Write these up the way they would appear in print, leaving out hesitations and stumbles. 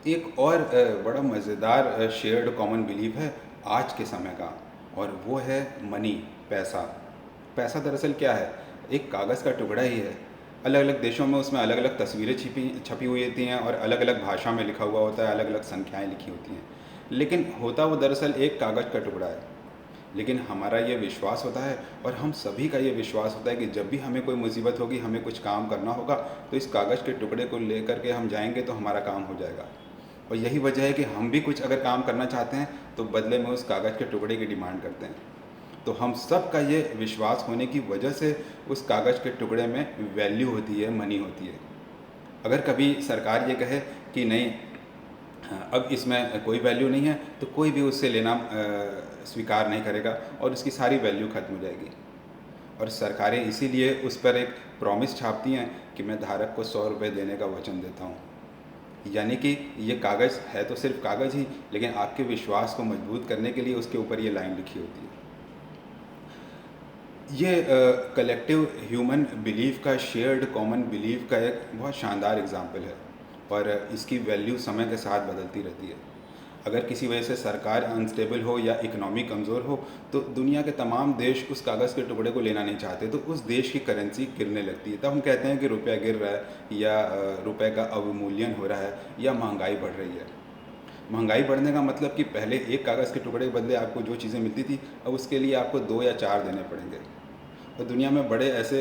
एक और बड़ा मज़ेदार शेयर्ड कॉमन बिलीफ है आज के समय का, और वो है मनी, पैसा। पैसा दरअसल क्या है? एक कागज़ का टुकड़ा ही है। अलग अलग देशों में उसमें अलग अलग तस्वीरें छपी हुई होती हैं और अलग अलग भाषा में लिखा हुआ होता है, अलग अलग संख्याएं लिखी होती हैं, लेकिन होता वो दरअसल एक कागज़ का टुकड़ा है। लेकिन हमारा ये विश्वास होता है, और हम सभी का ये विश्वास होता है कि जब भी हमें कोई मुसीबत होगी, हमें कुछ काम करना होगा, तो इस कागज़ के टुकड़े को लेकर के हम जाएंगे तो हमारा काम हो जाएगा। और यही वजह है कि हम भी कुछ अगर काम करना चाहते हैं तो बदले में उस कागज़ के टुकड़े की डिमांड करते हैं। तो हम सब का ये विश्वास होने की वजह से उस कागज़ के टुकड़े में वैल्यू होती है, मनी होती है। अगर कभी सरकार ये कहे कि नहीं, हाँ, अब इसमें कोई वैल्यू नहीं है, तो कोई भी उससे लेना स्वीकार नहीं करेगा और उसकी सारी वैल्यू ख़त्म हो जाएगी। और सरकारें इसीलिए उस पर एक प्रॉमिस छापती हैं कि मैं धारक को 100 रुपये देने का वचन देता हूँ। यानी कि ये कागज़ है तो सिर्फ कागज़ ही, लेकिन आपके विश्वास को मजबूत करने के लिए उसके ऊपर ये लाइन लिखी होती है। ये कलेक्टिव ह्यूमन बिलीफ का, शेयर्ड कॉमन बिलीफ का एक बहुत शानदार एग्जाम्पल है, और इसकी वैल्यू समय के साथ बदलती रहती है। अगर किसी वजह से सरकार अनस्टेबल हो या इकनॉमी कमज़ोर हो, तो दुनिया के तमाम देश उस कागज़ के टुकड़े को लेना नहीं चाहते, तो उस देश की करेंसी गिरने लगती है। तब हम कहते हैं कि रुपया गिर रहा है, या रुपए का अवमूल्यन हो रहा है, या महंगाई बढ़ रही है। महंगाई बढ़ने का मतलब कि पहले एक कागज़ के टुकड़े के बदले आपको जो चीज़ें मिलती थी, अब उसके लिए आपको 2 या 4 देने पड़ेंगे। और दुनिया में बड़े ऐसे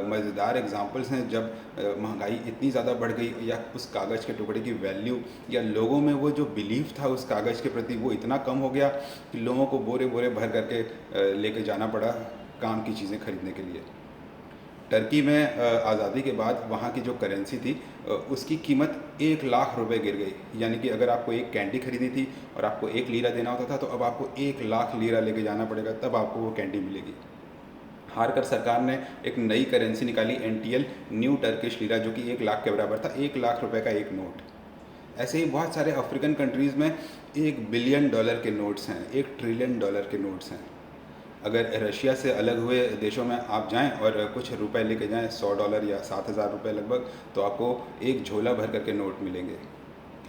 मज़ेदार एग्जांपल्स हैं जब महंगाई इतनी ज़्यादा बढ़ गई, या उस कागज़ के टुकड़े की वैल्यू या लोगों में वो जो बिलीव था उस कागज़ के प्रति वो इतना कम हो गया कि लोगों को बोरे बोरे भर करके लेके जाना पड़ा काम की चीज़ें खरीदने के लिए। टर्की में आज़ादी के बाद वहाँ की जो करेंसी थी, उसकी कीमत 1 लाख रुपए गिर गई। यानी कि अगर आपको एक कैंडी खरीदी थी और आपको 1 लीरा देना होता था, तो अब आपको 1 लाख लीरा लेके जाना पड़ेगा, तब आपको वो कैंडी मिलेगी। हार कर सरकार ने एक नई करेंसी निकाली, एनटीएल, न्यू टर्किश लीरा, जो कि 1 लाख के बराबर था, 1 लाख रुपए का एक नोट। ऐसे ही बहुत सारे अफ्रीकन कंट्रीज़ में $1 बिलियन के नोट्स हैं, $1 ट्रिलियन के नोट्स हैं। अगर रशिया से अलग हुए देशों में आप जाएं और कुछ रुपए लेके जाएं, $100 या 7,000 रुपये लगभग, तो आपको एक झोला भर करके नोट मिलेंगे।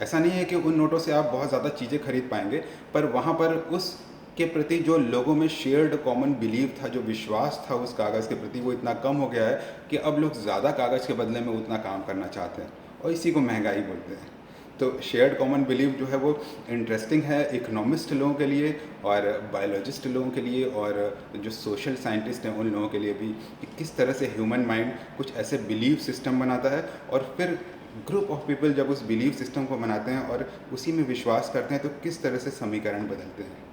ऐसा नहीं है कि उन नोटों से आप बहुत ज़्यादा चीज़ें खरीद पाएंगे, पर वहाँ पर उस के प्रति जो लोगों में शेयर्ड कॉमन बिलीव था, जो विश्वास था उस कागज़ के प्रति, वो इतना कम हो गया है कि अब लोग ज़्यादा कागज़ के बदले में उतना काम करना चाहते हैं, और इसी को महंगाई बोलते हैं। तो शेयर्ड कॉमन बिलीव जो है वो इंटरेस्टिंग है इकोनॉमिस्ट लोगों के लिए, और बायोलॉजिस्ट लोगों के लिए, और जो सोशल साइंटिस्ट हैं उन लोगों के लिए भी, कि किस तरह से ह्यूमन माइंड कुछ ऐसे बिलीव सिस्टम बनाता है, और फिर ग्रुप ऑफ पीपल जब उस बिलीव सिस्टम को बनाते हैं और उसी में विश्वास करते हैं, तो किस तरह से समीकरण बदलते हैं।